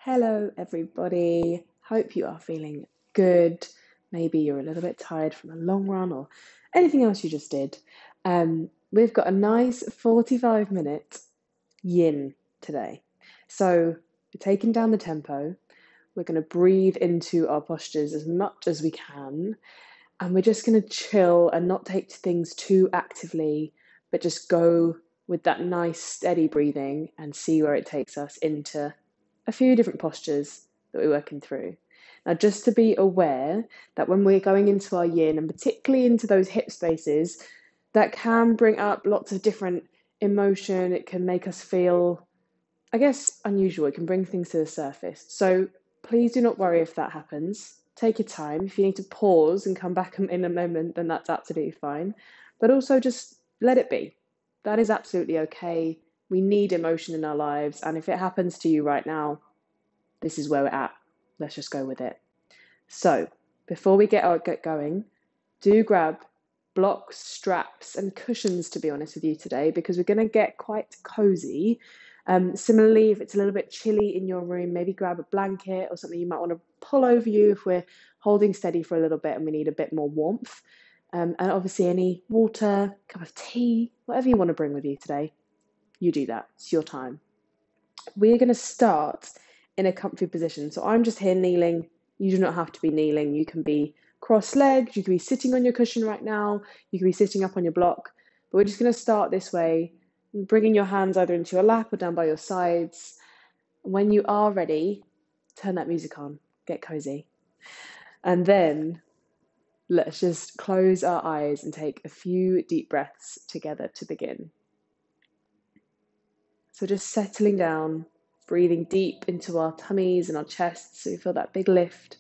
Hello, everybody. Hope you are feeling good. Maybe you're a little bit tired from a long run or anything else you just did. We've got a nice 45-minute yin today. So we're taking down the tempo. We're going to breathe into our postures as much as we can. And we're just going to chill and not take things too actively, but just go with that nice, steady breathing and see where it takes us into a few different postures that we're working through. Now, just to be aware that when we're going into our yin, and particularly into those hip spaces, that can bring up lots of different emotion. It can make us feel, I guess, unusual. It can bring things to the surface. So please do not worry if that happens. Take your time. If you need to pause and come back in a moment, then that's absolutely fine. But also just let it be. That is absolutely okay. We need emotion in our lives. And if it happens to you right now, this is where we're at. Let's just go with it. So before we get going, do grab blocks, straps, and cushions, to be honest with you today, because we're going to get quite cozy. Similarly, if it's a little bit chilly in your room, maybe grab a blanket or something you might want to pull over you if we're holding steady for a little bit and we need a bit more warmth. And obviously any water, cup of tea, whatever you want to bring with you today, you do that. It's your time. We're going to start in a comfy position. So I'm just here kneeling. You do not have to be kneeling. You can be cross-legged. You can be sitting on your cushion right now. You can be sitting up on your block. But we're just going to start this way, bringing your hands either into your lap or down by your sides. When you are ready, turn that music on. Get cozy. And then let's just close our eyes and take a few deep breaths together to begin. So just settling down, breathing deep into our tummies and our chests so you feel that big lift.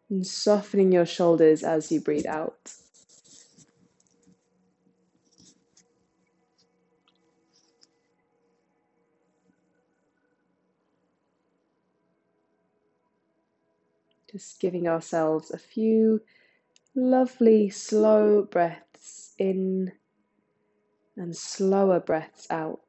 And softening your shoulders as you breathe out. Just giving ourselves a few lovely slow breaths in and slower breaths out.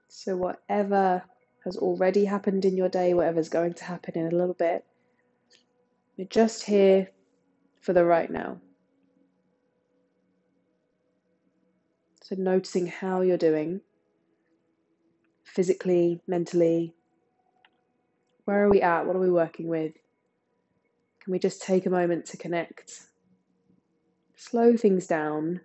So whatever has already happened in your day, whatever's going to happen in a little bit, you're just here for the right now. So noticing how you're doing, physically, mentally. Where are we at? What are we working with? Can we just take a moment to connect? Slow things down.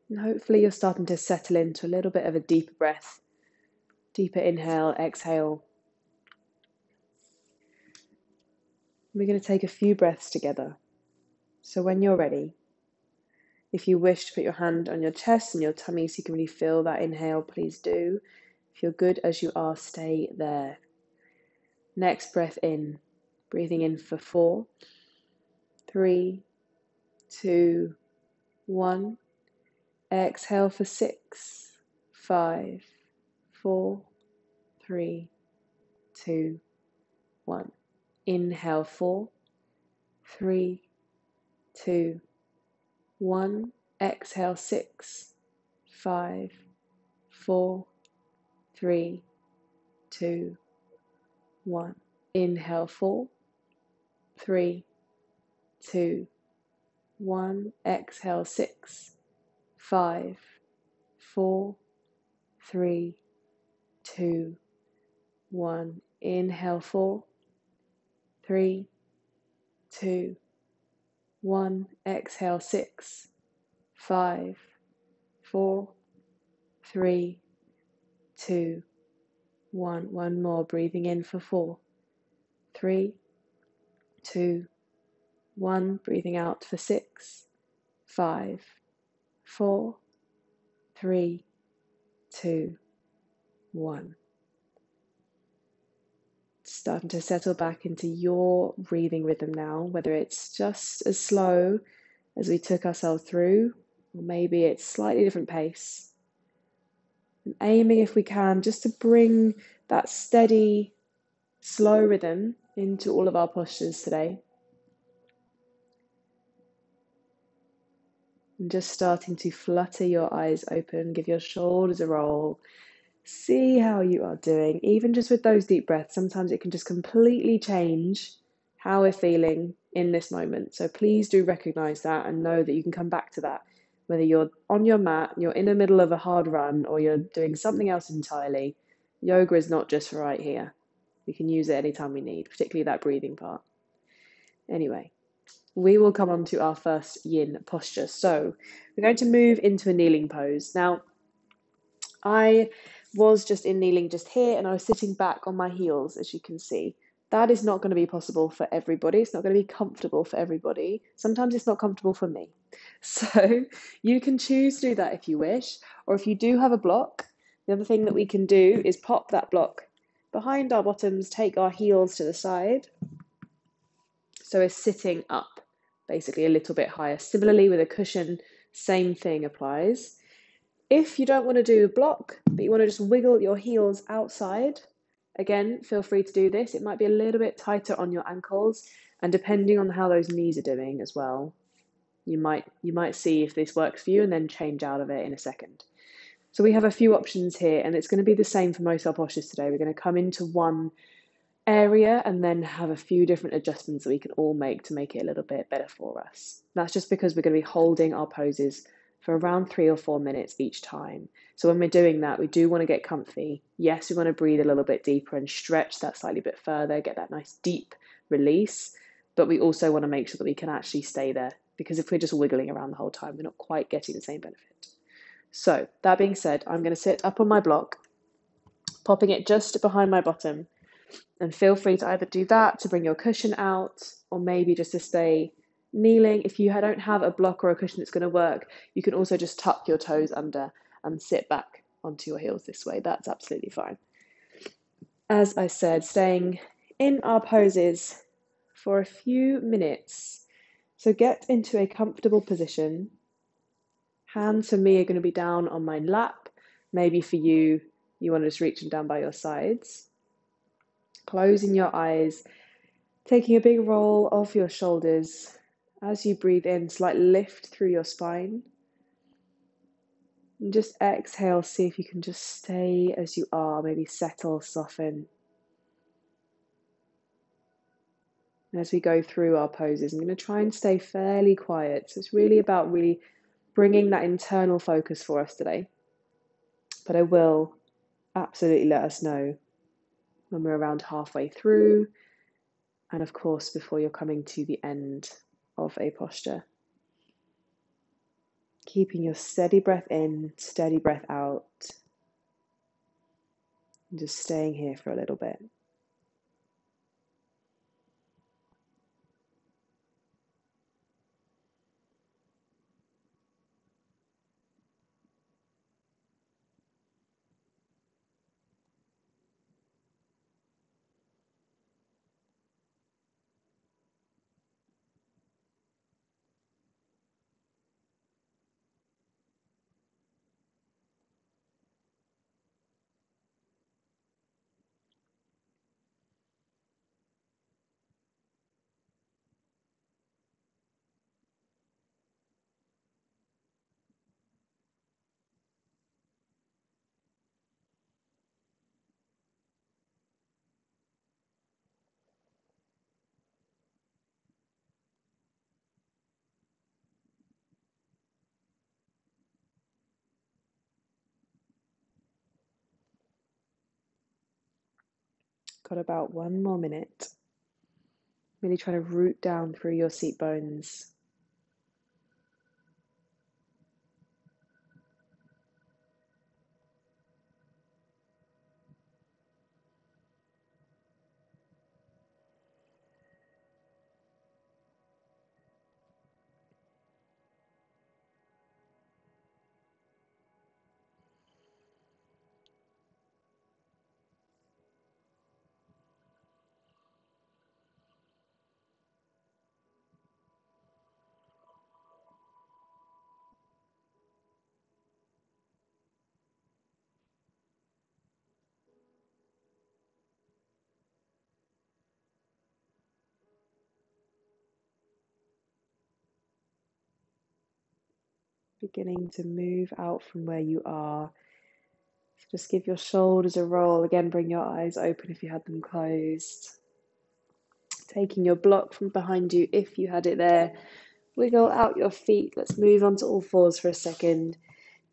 And hopefully you're starting to settle into a little bit of a deeper breath. Deeper inhale, exhale. We're going to take a few breaths together. So when you're ready, if you wish to put your hand on your chest and your tummy so you can really feel that inhale, please do. If you're good as you are, stay there. Next breath in, breathing in for 4, 3, 2, 1. Exhale for 6, 5, 4, 3, 2, 1. Inhale 4, 3, 2, 1. Exhale 6, 5, 4, 3, 2, 1. Inhale 4, 3, 2, 1. Exhale 6, 5, 4, 3, 2, 1. Inhale 4, 3, 2, 1. Exhale 6, 5, 4, 3, 2, 1. One more. Breathing in for 4, 3, 2, 1. Breathing out for 6, 5, 4, 3, 2, 1. Starting to settle back into your breathing rhythm now, whether it's just as slow as we took ourselves through, or maybe it's slightly different pace. And aiming, if we can, just to bring that steady, slow rhythm into all of our postures today. And just starting to flutter your eyes open, give your shoulders a roll. See how you are doing. Even just with those deep breaths, sometimes it can just completely change how we're feeling in this moment. So please do recognize that and know that you can come back to that. Whether you're on your mat, you're in the middle of a hard run, or you're doing something else entirely, yoga is not just for right here. We can use it anytime we need, particularly that breathing part. Anyway, we will come on to our first yin posture. So we're going to move into a kneeling pose. Now, I was just in kneeling just here and I was sitting back on my heels, as you can see. That is not going to be possible for everybody. It's not going to be comfortable for everybody. Sometimes it's not comfortable for me. So you can choose to do that if you wish, or if you do have a block, the other thing that we can do is pop that block behind our bottoms, take our heels to the side. So we're sitting up, basically a little bit higher. Similarly with a cushion, same thing applies. If you don't want to do a block, but you want to just wiggle your heels outside, again, feel free to do this. It might be a little bit tighter on your ankles, and depending on how those knees are doing as well, you might see if this works for you and then change out of it in a second. So we have a few options here, and it's going to be the same for most of our postures today. We're going to come into one area and then have a few different adjustments that we can all make to make it a little bit better for us. That's just because we're going to be holding our poses for around 3 or 4 minutes each time. So when we're doing that, we do want to get comfy. Yes, we want to breathe a little bit deeper and stretch that slightly bit further, get that nice deep release, but we also want to make sure that we can actually stay there, because if we're just wiggling around the whole time, we're not quite getting the same benefit. So that being said, I'm going to sit up on my block, popping it just behind my bottom, and feel free to either do that to bring your cushion out, or maybe just to stay kneeling. If you don't have a block or a cushion that's going to work, you can also just tuck your toes under and sit back onto your heels this way. That's absolutely fine. As I said, staying in our poses for a few minutes. So get into a comfortable position. Hands for me are going to be down on my lap. Maybe for you, you want to just reach them down by your sides. Closing your eyes, taking a big roll off your shoulders. As you breathe in, slight lift through your spine. And just exhale, see if you can just stay as you are, maybe settle, soften. And as we go through our poses, I'm going to try and stay fairly quiet. So it's really about bringing that internal focus for us today. But I will absolutely let us know when we're around halfway through, and of course before you're coming to the end of a posture. Keeping your steady breath in, steady breath out, and just staying here for a little bit. Got about 1 more minute. Really try to root down through your seat bones. beginning to move out from where you are. So just give your shoulders a roll. Again, bring your eyes open if you had them closed. Taking your block from behind you if you had it there. Wiggle out your feet. Let's move on to all fours for a second.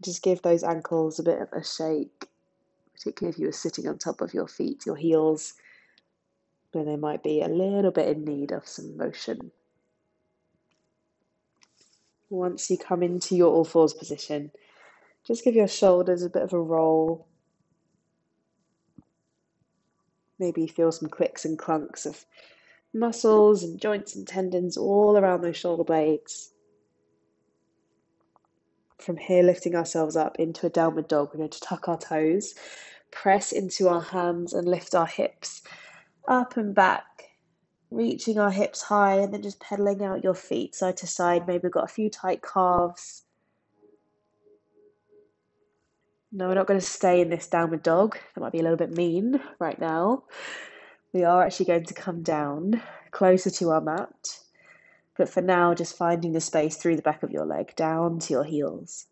Just give those ankles a bit of a shake, particularly if you were sitting on top of your feet, your heels, where they might be a little bit in need of some motion. Once you come into your all fours position, just give your shoulders a bit of a roll. Maybe feel some clicks and clunks of muscles and joints and tendons all around those shoulder blades. From here, lifting ourselves up into a downward dog, we're going to tuck our toes, press into our hands and lift our hips up and back, reaching our hips high and then just pedaling out your feet side to side. Maybe we've got a few tight calves. No, we're not going to stay in this downward dog. That might be a little bit mean right now. We are actually going to come down closer to our mat. But for now, just finding the space through the back of your leg, down to your heels.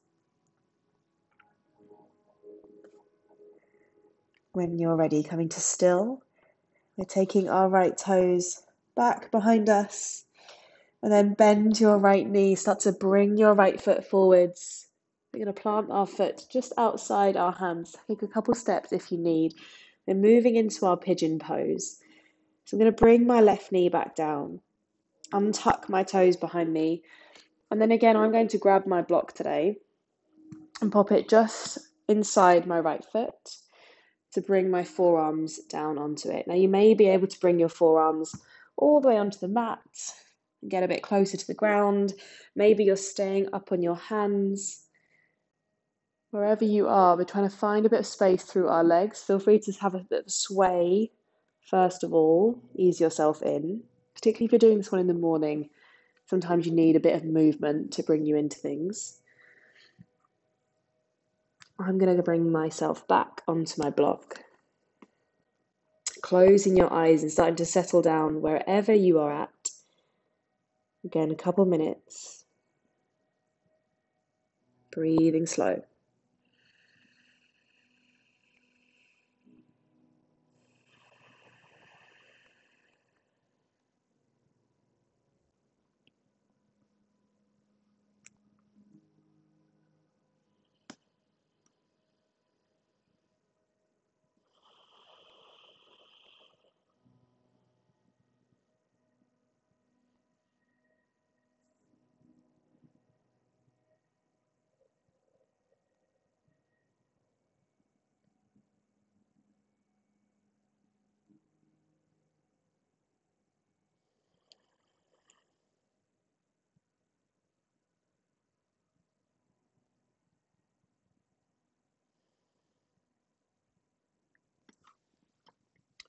When you're ready, coming to still, we're taking our right toes back behind us. And then bend your right knee, start to bring your right foot forwards. We're going to plant our foot just outside our hands. Take a couple steps if you need. Then moving into our pigeon pose. So I'm going to bring my left knee back down, untuck my toes behind me. And then again, I'm going to grab my block today and pop it just inside my right foot to bring my forearms down onto it. Now you may be able to bring your forearms all the way onto the mat, get a bit closer to the ground. Maybe you're staying up on your hands. Wherever you are, we're trying to find a bit of space through our legs. Feel free to have a bit of a sway. First of all, ease yourself in, particularly if you're doing this one in the morning. Sometimes you need a bit of movement to bring you into things. I'm going to bring myself back onto my block. Closing your eyes and starting to settle down wherever you are at. Again, a couple minutes. Breathing slow.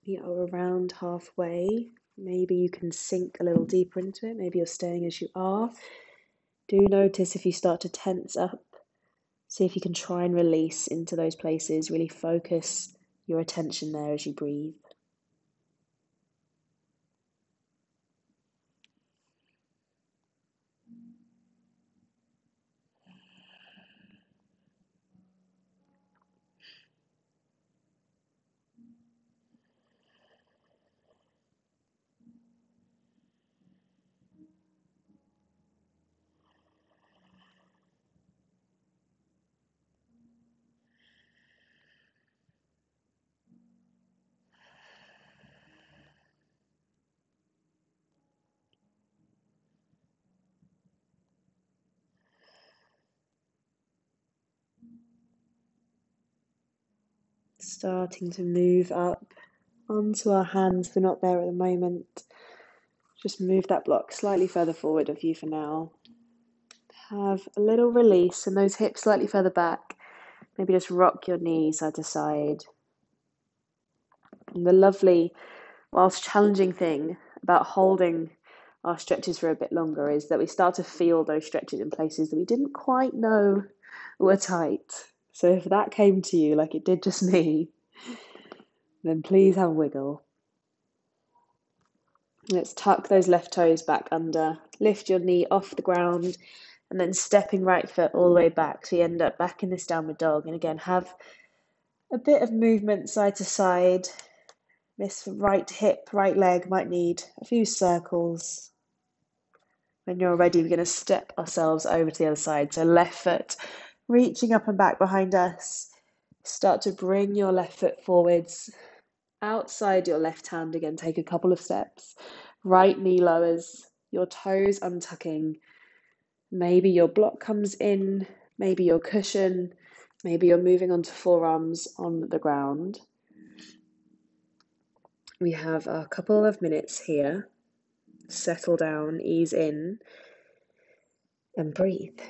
We are around halfway. Maybe you can sink a little deeper into it. Maybe you're staying as you are. Do notice if you start to tense up. See if you can try and release into those places. Really focus your attention there as you breathe. Starting to move up onto our hands. We're not there at the moment. Just move that block slightly further forward of you for now. Have a little release and those hips slightly further back. Maybe just rock your knees side to side. And the lovely, whilst challenging thing about holding our stretches for a bit longer is that we start to feel those stretches in places that we didn't quite know were tight. So if that came to you like it did just me, then please have a wiggle. Let's tuck those left toes back under, lift your knee off the ground and then stepping right foot all the way back. So you end up back in this downward dog. And again, have a bit of movement side to side. This right hip, right leg might need a few circles. When you're ready, we're going to step ourselves over to the other side. So left foot reaching up and back behind us. Start to bring your left foot forwards. Outside your left hand again, take a couple of steps. Right knee lowers, your toes untucking. Maybe your block comes in, maybe your cushion, maybe you're moving onto forearms on the ground. We have a couple of minutes here. Settle down, ease in, and breathe.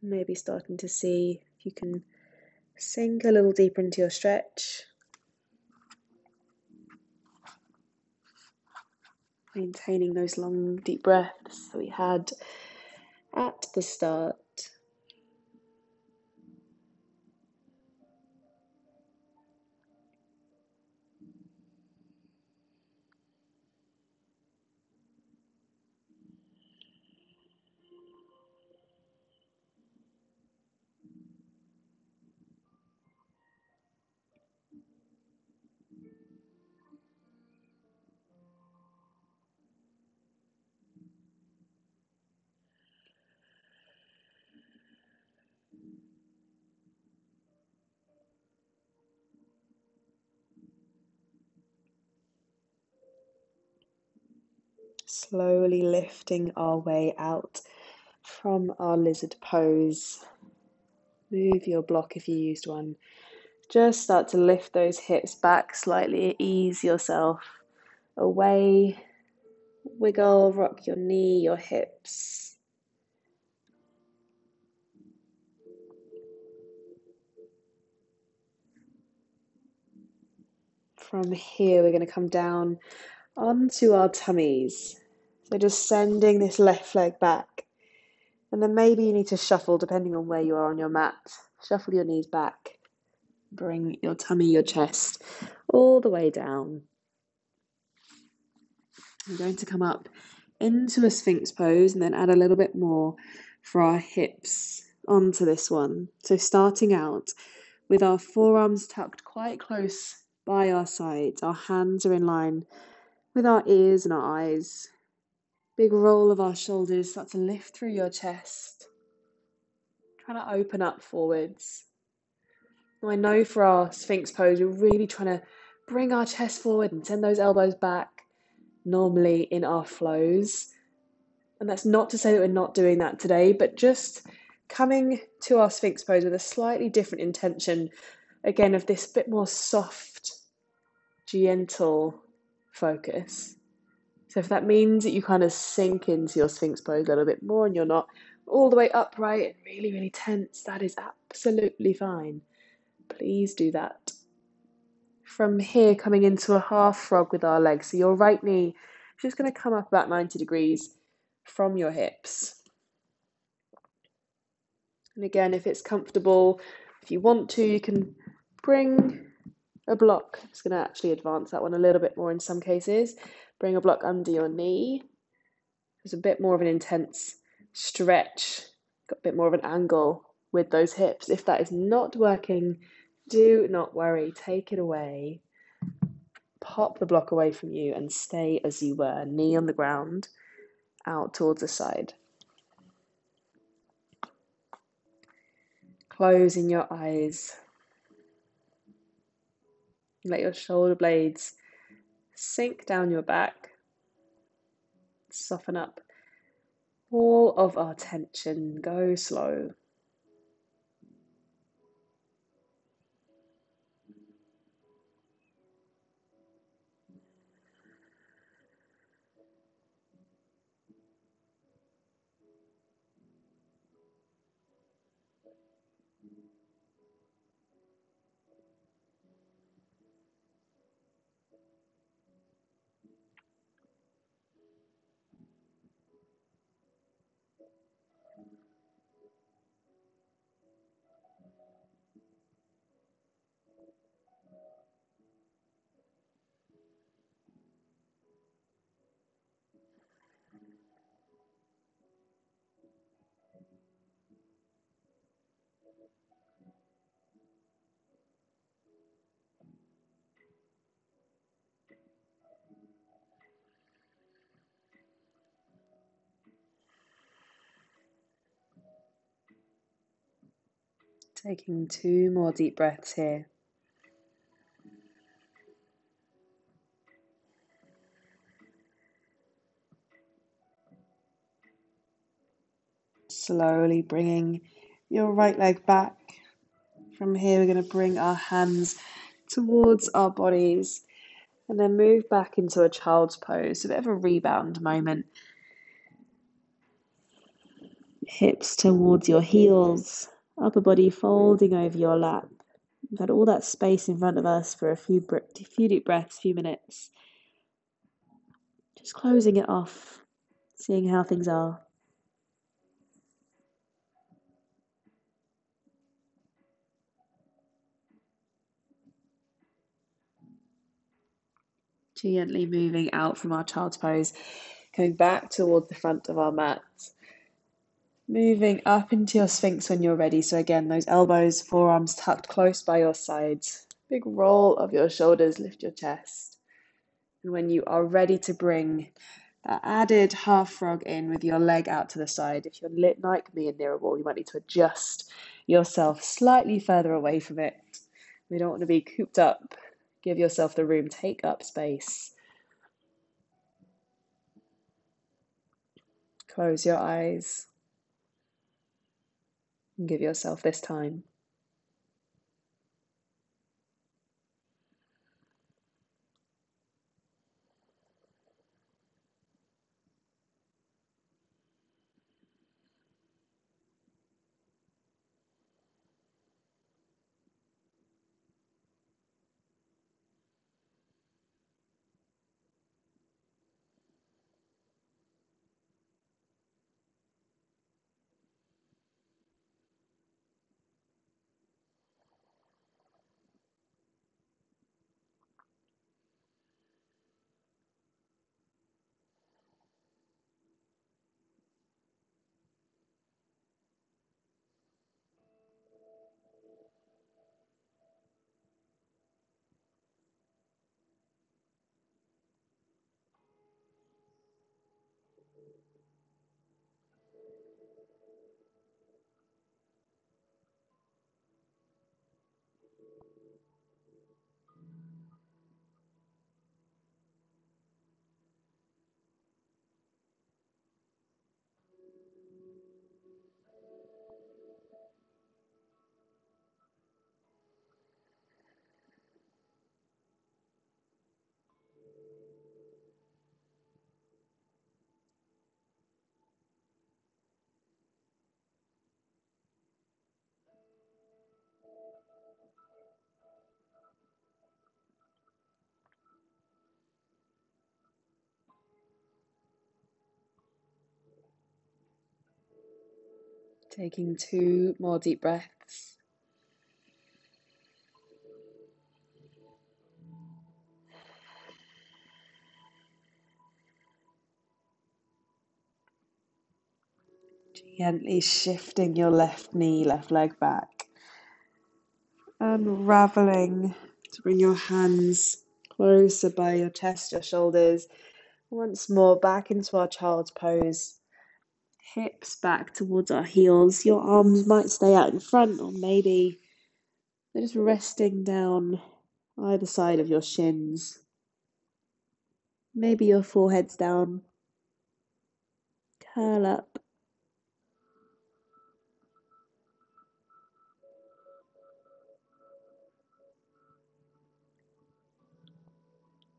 Maybe starting to see if you can sink a little deeper into your stretch. Maintaining those long, deep breaths that we had at the start. Slowly lifting our way out from our lizard pose. Move your block if you used one. Just start to lift those hips back slightly. Ease yourself away. Wiggle, rock your knee, your hips. From here, we're going to come down onto our tummies. So just sending this left leg back. And then maybe you need to shuffle depending on where you are on your mat. Shuffle your knees back. Bring your tummy, your chest all the way down. We're going to come up into a Sphinx pose and then add a little bit more for our hips onto this one. So starting out with our forearms tucked quite close by our sides. Our hands are in line with our ears and our eyes. Big roll of our shoulders. Start to lift through your chest. Trying to open up forwards. Now I know for our Sphinx pose, we're really trying to bring our chest forward and send those elbows back, normally in our flows. And that's not to say that we're not doing that today, but just coming to our Sphinx pose with a slightly different intention, again, of this bit more soft, gentle focus. So if that means that you kind of sink into your Sphinx pose a little bit more and you're not all the way upright and really, really tense, that is absolutely fine. Please do that. From here, coming into a half frog with our legs. So your right knee is just going to come up about 90 degrees from your hips. And again, if it's comfortable, if you want to, you can bring a block. I'm just going to actually advance that one a little bit more in some cases. Bring a block under your knee. There's a bit more of an intense stretch, got a bit more of an angle with those hips. If that is not working, do not worry, take it away. Pop the block away from you and stay as you were, knee on the ground. out towards the side. Closing your eyes. Let your shoulder blades sink down your back. Soften up all of our tension. Go slow. Taking 2 more deep breaths here. Slowly bringing your right leg back. From here, we're going to bring our hands towards our bodies and then move back into a child's pose, a bit of a rebound moment. Hips towards your heels, upper body folding over your lap. We've had all that space in front of us for a few deep breaths, few minutes. Just closing it off, seeing how things are. Gently moving out from our child's pose, coming back towards the front of our mat. Moving up into your Sphinx when you're ready. So again, those elbows, forearms tucked close by your sides. Big roll of your shoulders, lift your chest. And when you are ready to bring that added half frog in with your leg out to the side, if you're lit like me and near a wall, you might need to adjust yourself slightly further away from it. We don't want to be cooped up. Give yourself the room, take up space. Close your eyes and give yourself this time. Taking 2 more deep breaths. Gently shifting your left knee, left leg back. Unraveling to bring your hands closer by your chest, your shoulders. Once more, back into our child's pose. Hips back towards our heels. Your arms might stay out in front, or maybe they're just resting down either side of your shins. Maybe your forehead's down. Curl up.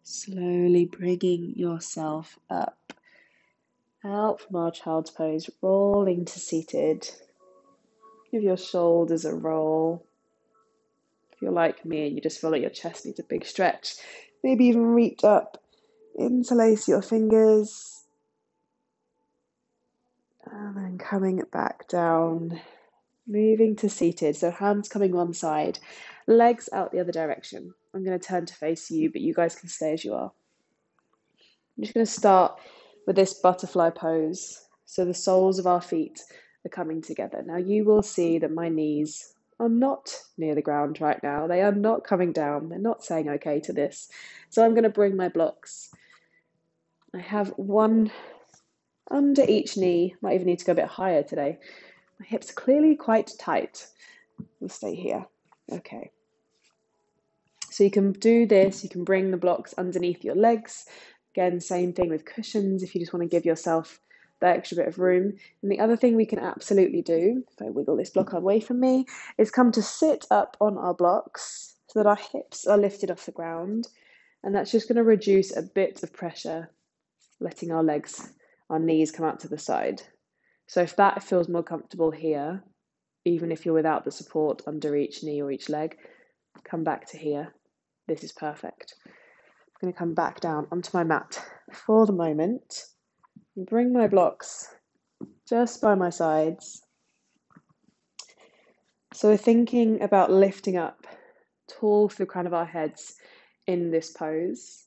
Slowly bringing yourself up. Out from our child's pose, rolling to seated. Give your shoulders a roll. If you're like me and you just feel like your chest needs a big stretch, maybe even reach up, interlace your fingers, and then coming back down, moving to seated. So hands coming one side, legs out the other direction. I'm going to turn to face you, but you guys can stay as you are. I'm just going to start with this butterfly pose. So the soles of our feet are coming together. Now you will see that my knees are not near the ground right now. They are not coming down. They're not saying okay to this. So I'm going to bring my blocks. I have one under each knee. Might even need to go a bit higher today. My hips are clearly quite tight. We'll stay here. Okay. So you can do this. You can bring the blocks underneath your legs. Again, same thing with cushions if you just want to give yourself that extra bit of room. And the other thing we can absolutely do, if I wiggle this block away from me, is come to sit up on our blocks so that our hips are lifted off the ground. And that's just going to reduce a bit of pressure, letting our legs, our knees come out to the side. So if that feels more comfortable here, even if you're without the support under each knee or each leg, come back to here. This is perfect. I'm going to come back down onto my mat for the moment and bring my blocks just by my sides. So we're thinking about lifting up tall through the crown of our heads in this pose.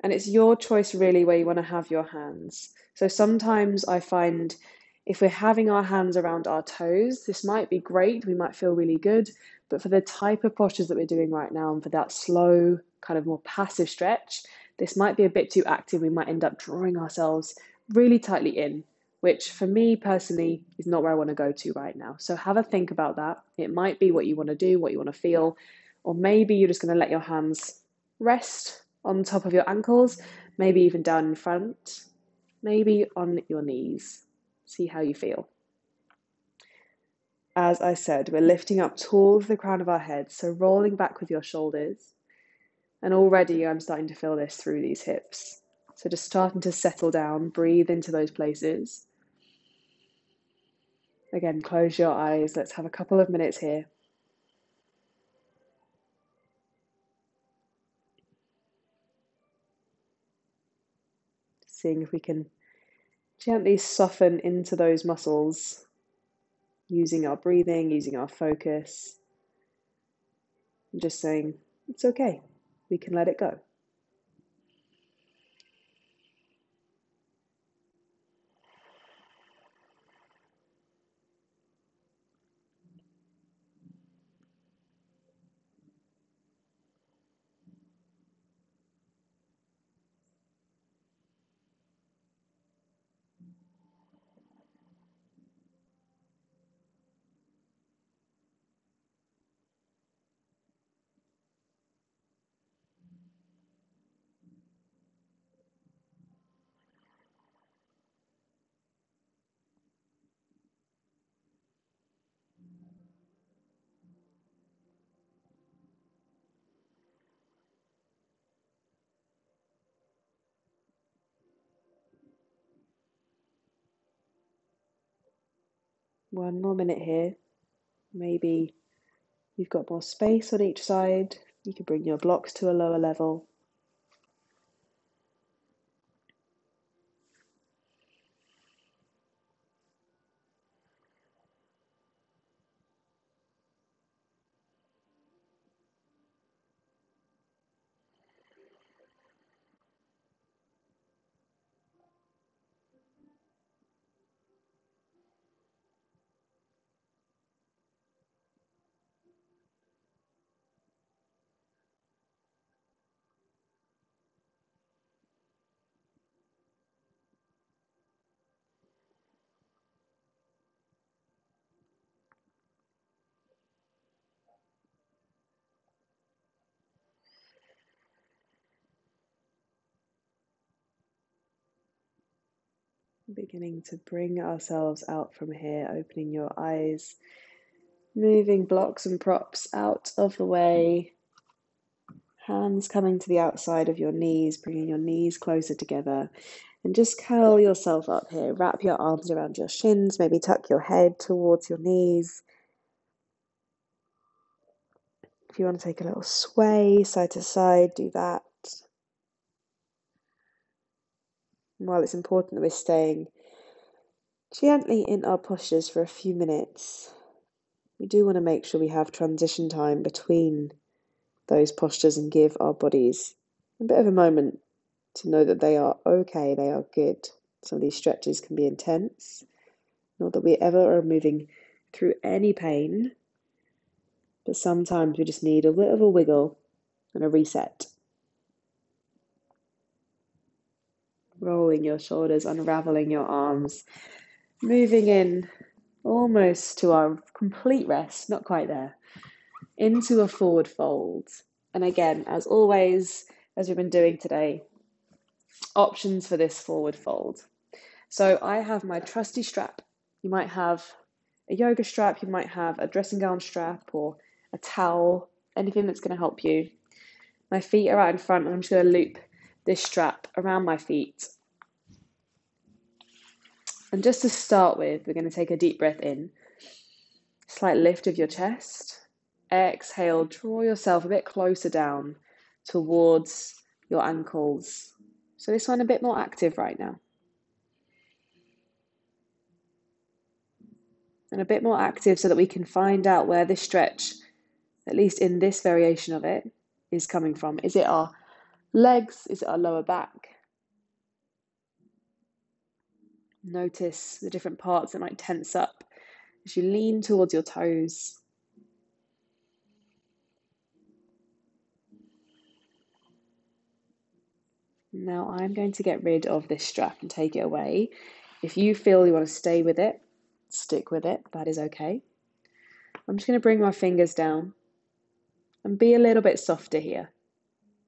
And it's your choice really where you want to have your hands. So sometimes I find if we're having our hands around our toes, this might be great. We might feel really good. But for the type of postures that we're doing right now and for that slow, kind of more passive stretch, this might be a bit too active. We might end up drawing ourselves really tightly in, which for me personally is not where I want to go to right now. So have a think about that. It might be what you want to do, what you want to feel, or maybe you're just going to let your hands rest on top of your ankles, maybe even down in front, maybe on your knees. See how you feel. As I said, we're lifting up towards the crown of our heads, so rolling back with your shoulders. And already I'm starting to feel this through these hips. So just starting to settle down, breathe into those places. Again, close your eyes. Let's have a couple of minutes here. Seeing if we can gently soften into those muscles, using our breathing, using our focus, and just saying, it's okay, we can let it go. One more minute here. Maybe you've got more space on each side. You can bring your blocks to a lower level. Beginning to bring ourselves out from here, opening your eyes, moving blocks and props out of the way. Hands coming to the outside of your knees, bringing your knees closer together. And just curl yourself up here. Wrap your arms around your shins, maybe tuck your head towards your knees. If you want to take a little sway side to side, do that. And while it's important that we're staying gently in our postures for a few minutes, we do want to make sure we have transition time between those postures and give our bodies a bit of a moment to know that they are okay, they are good. Some of these stretches can be intense. Not that we ever are moving through any pain, but sometimes we just need a bit of a wiggle and a reset. Rolling your shoulders, unraveling your arms, moving in almost to our complete rest, not quite there, into a forward fold. And again, as always, as we've been doing today, options for this forward fold. So I have my trusty strap. You might have a yoga strap, you might have a dressing gown strap or a towel, anything that's going to help you. My feet are out in front and I'm just going to loop this strap around my feet. And just to start with, we're going to take a deep breath in. Slight lift of your chest. Exhale, draw yourself a bit closer down towards your ankles. So this one a bit more active right now. And a bit more active so that we can find out where this stretch, at least in this variation of it, is coming from. Is it our legs? Is it our lower back? Notice the different parts that might tense up as you lean towards your toes. Now I'm going to get rid of this strap and take it away. If you feel you want to stay with it, stick with it, that is okay. I'm just going to bring my fingers down and be a little bit softer here.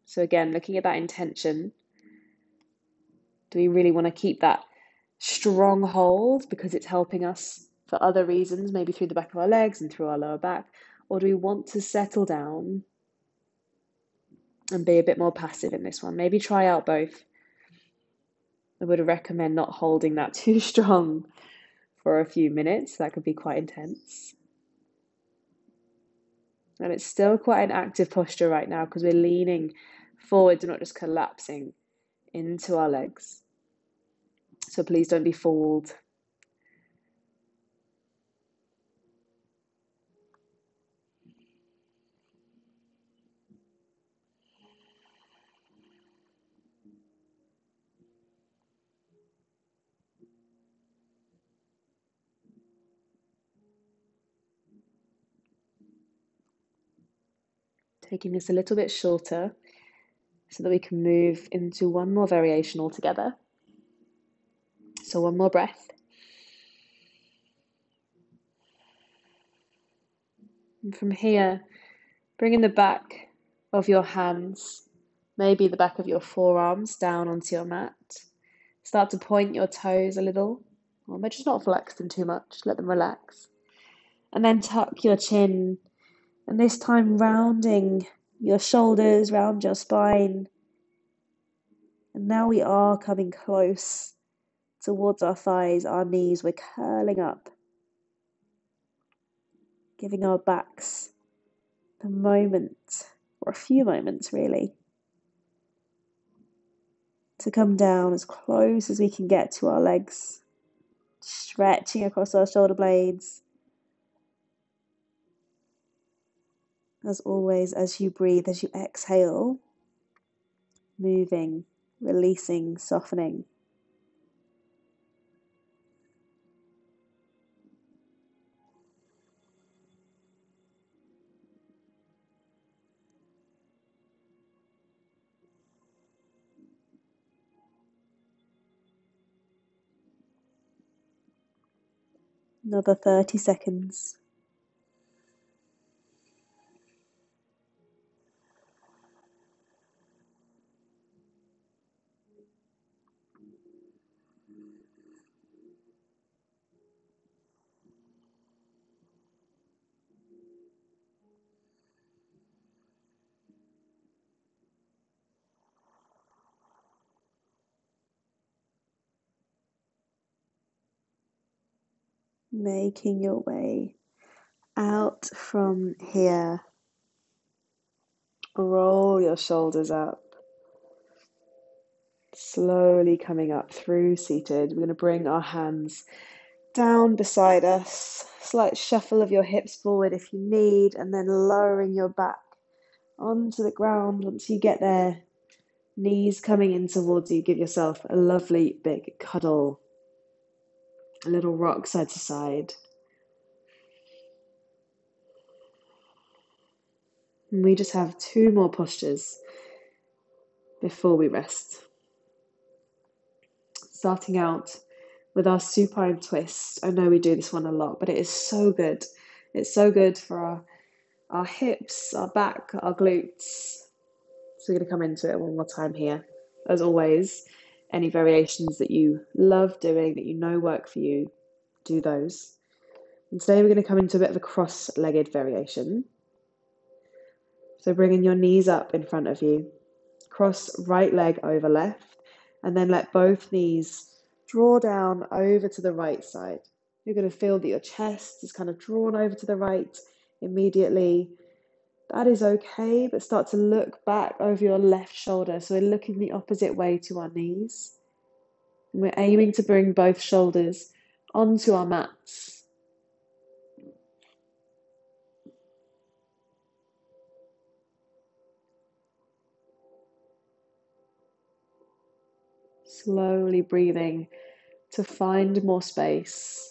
So again, looking at that intention, do we really want to keep that strong hold because it's helping us for other reasons, maybe through the back of our legs and through our lower back? Or do we want to settle down and be a bit more passive in this one? Maybe try out both. I would recommend not holding that too strong for a few minutes. That could be quite intense. And it's still quite an active posture right now because we're leaning forwards and not just collapsing into our legs. So please don't be fooled. Taking this a little bit shorter so that we can move into one more variation altogether. So one more breath. And from here, bringing the back of your hands, maybe the back of your forearms down onto your mat. Start to point your toes a little, or maybe just not flex them too much, let them relax. And then tuck your chin, and this time rounding your shoulders, round your spine. And now we are coming close towards our thighs, our knees, we're curling up, giving our backs a moment, or a few moments really, to come down as close as we can get to our legs, stretching across our shoulder blades. As always, as you breathe, as you exhale, moving, releasing, softening. Another 30 seconds. Making your way out from here. Roll your shoulders up. Slowly coming up through seated. We're going to bring our hands down beside us. Slight shuffle of your hips forward if you need, and then lowering your back onto the ground. Once you get there, knees coming in towards you, give yourself a lovely big cuddle. A little rock side to side. And we just have 2 more postures before we rest. Starting out with our supine twist. I know we do this one a lot, but it is so good. It's so good for our hips, our back, our glutes. So we're going to come into it one more time here. As always, any variations that you love doing, that you know work for you, do those. And today we're going to come into a bit of a cross-legged variation. So bringing your knees up in front of you, cross right leg over left, and then let both knees draw down over to the right side. You're going to feel that your chest is kind of drawn over to the right immediately. That is okay, but start to look back over your left shoulder. So we're looking the opposite way to our knees. And we're aiming to bring both shoulders onto our mats. Slowly breathing to find more space.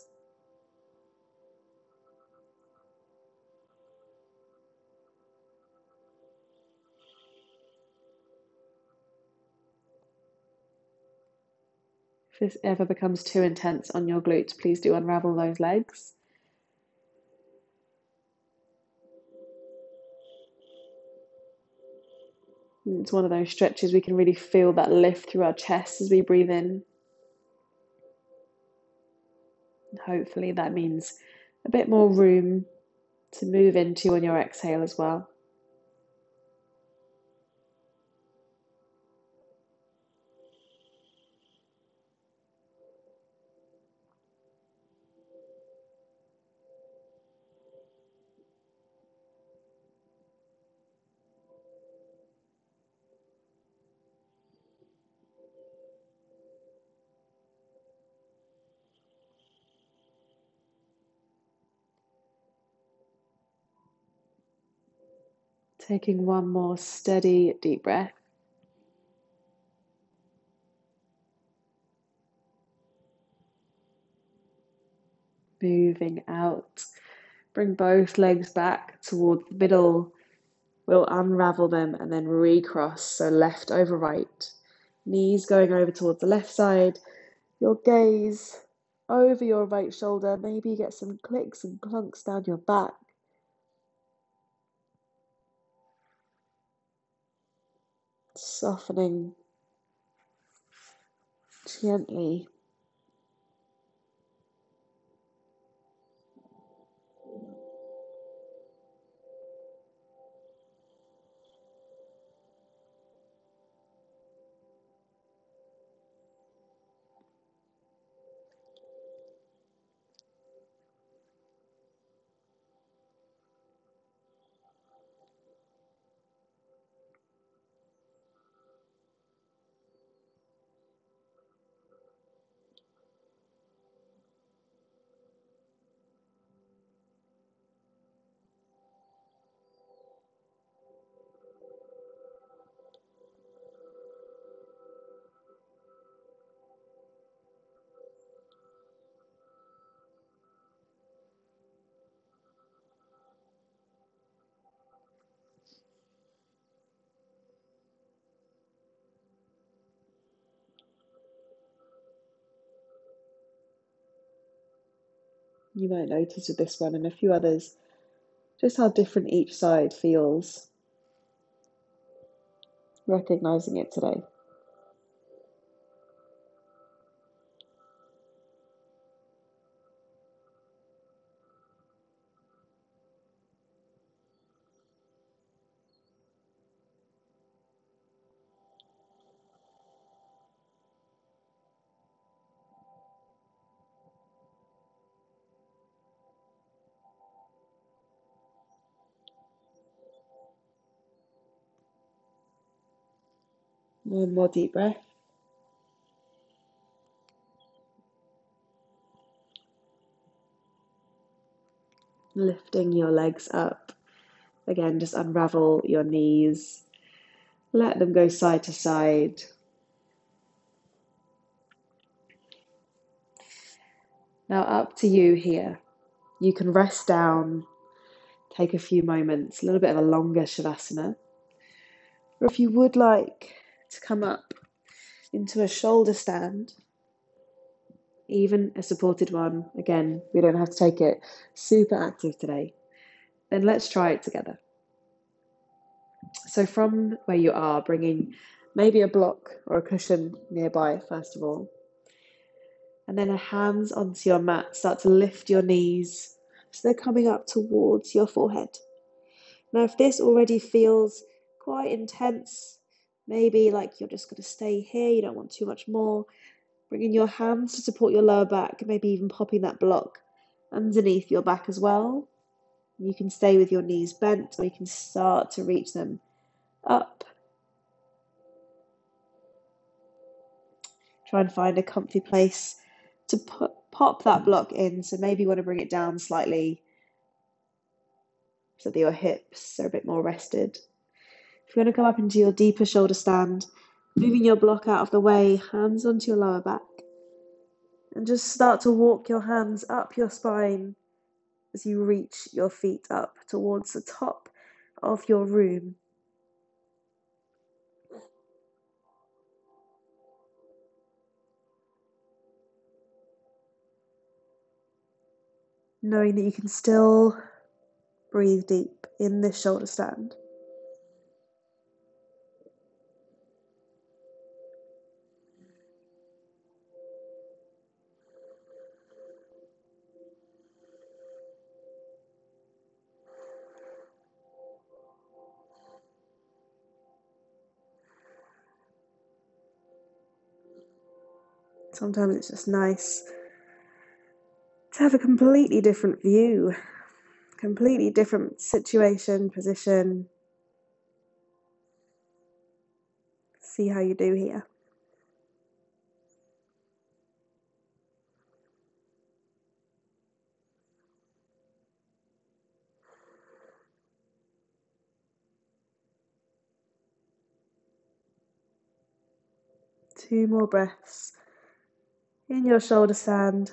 If this ever becomes too intense on your glutes, please do unravel those legs. It's one of those stretches we can really feel that lift through our chest as we breathe in. And hopefully that means a bit more room to move into on your exhale as well. Taking one more steady, deep breath. Moving out. Bring both legs back towards the middle. We'll unravel them and then recross, so left over right. Knees going over towards the left side. Your gaze over your right shoulder. Maybe you get some clicks and clunks down your back. Softening gently. You might notice with this one and a few others just how different each side feels. Recognizing it today. One more deep breath. Lifting your legs up. Again, just unravel your knees. Let them go side to side. Now up to you here. You can rest down, take a few moments, a little bit of a longer Shavasana. Or if you would like to come up into a shoulder stand, even a supported one, again, we don't have to take it super active today, then let's try it together. So from where you are, bringing maybe a block or a cushion nearby, first of all, and then hands onto your mat, start to lift your knees so they're coming up towards your forehead. Now, if this already feels quite intense, maybe like you're just going to stay here, you don't want too much more, bringing your hands to support your lower back, maybe even popping that block underneath your back as well. You can stay with your knees bent, or you can start to reach them up. Try and find a comfy place to pop that block in. So maybe you want to bring it down slightly so that your hips are a bit more rested. If you want to come up into your deeper shoulder stand, moving your block out of the way, hands onto your lower back, and just start to walk your hands up your spine as you reach your feet up towards the top of your room. Knowing that you can still breathe deep in this shoulder stand. Sometimes it's just nice to have a completely different view, completely different situation, position. See how you do here. Two more breaths in your shoulder stand.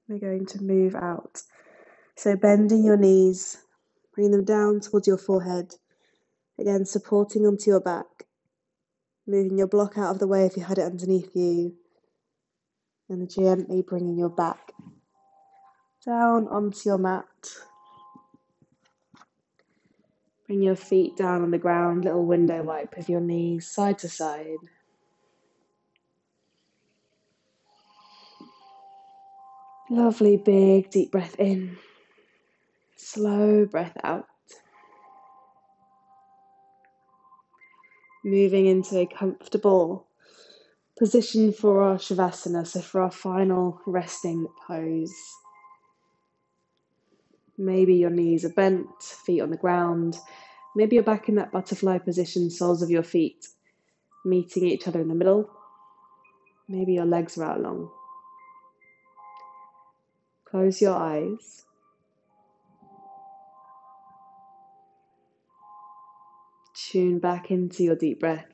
We're going to move out. So bending your knees, bring them down towards your forehead. Again, supporting onto your back. Moving your block out of the way if you had it underneath you. And gently bringing your back down onto your mat. Bring your feet down on the ground, little window wipe with your knees side to side. Lovely big deep breath in. Slow breath out. Moving into a comfortable position for our Shavasana, so for our final resting pose. Maybe your knees are bent, feet on the ground. Maybe you're back in that butterfly position, soles of your feet meeting each other in the middle. Maybe your legs are out long. Close your eyes. Tune back into your deep breath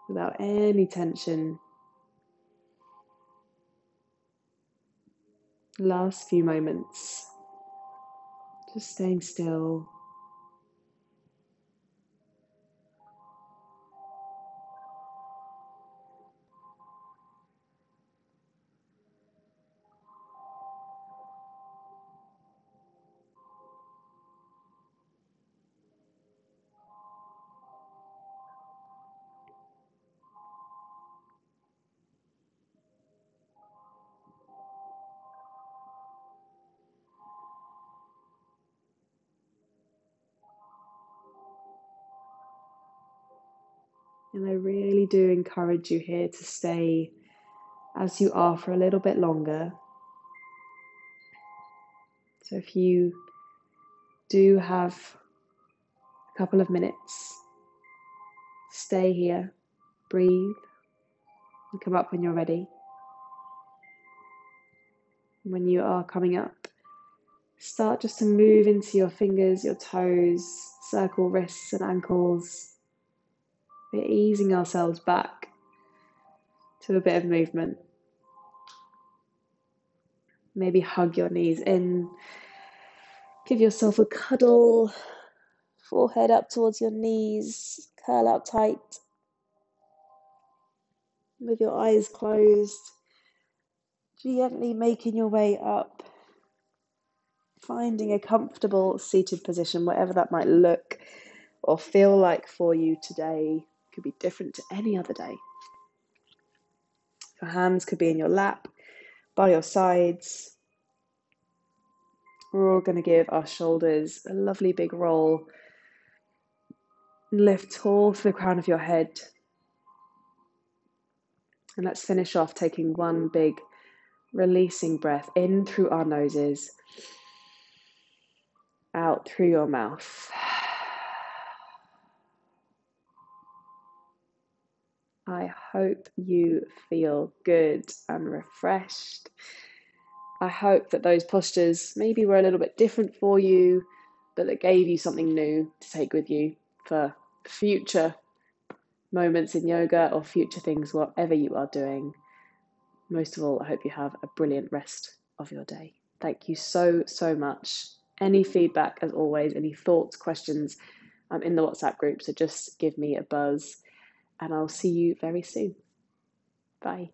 without any tension. Last few moments. Just staying still. And I really do encourage you here to stay as you are for a little bit longer. So if you do have a couple of minutes, stay here, breathe, and come up when you're ready. When you are coming up, start just to move into your fingers, your toes, circle wrists and ankles. We're easing ourselves back to a bit of movement. Maybe hug your knees in. Give yourself a cuddle. Forehead up towards your knees. Curl up tight. With your eyes closed. Gently making your way up. Finding a comfortable seated position, whatever that might look or feel like for you today. Could be different to any other day. Your hands could be in your lap, by your sides. We're all going to give our shoulders a lovely big roll. Lift tall to the crown of your head. And let's finish off taking one big releasing breath in through our noses, out through your mouth. I hope you feel good and refreshed. I hope that those postures maybe were a little bit different for you, but that gave you something new to take with you for future moments in yoga or future things, whatever you are doing. Most of all, I hope you have a brilliant rest of your day. Thank you so, so much. Any feedback, as always, any thoughts, questions, I'm in the WhatsApp group, so just give me a buzz and I'll see you very soon. Bye.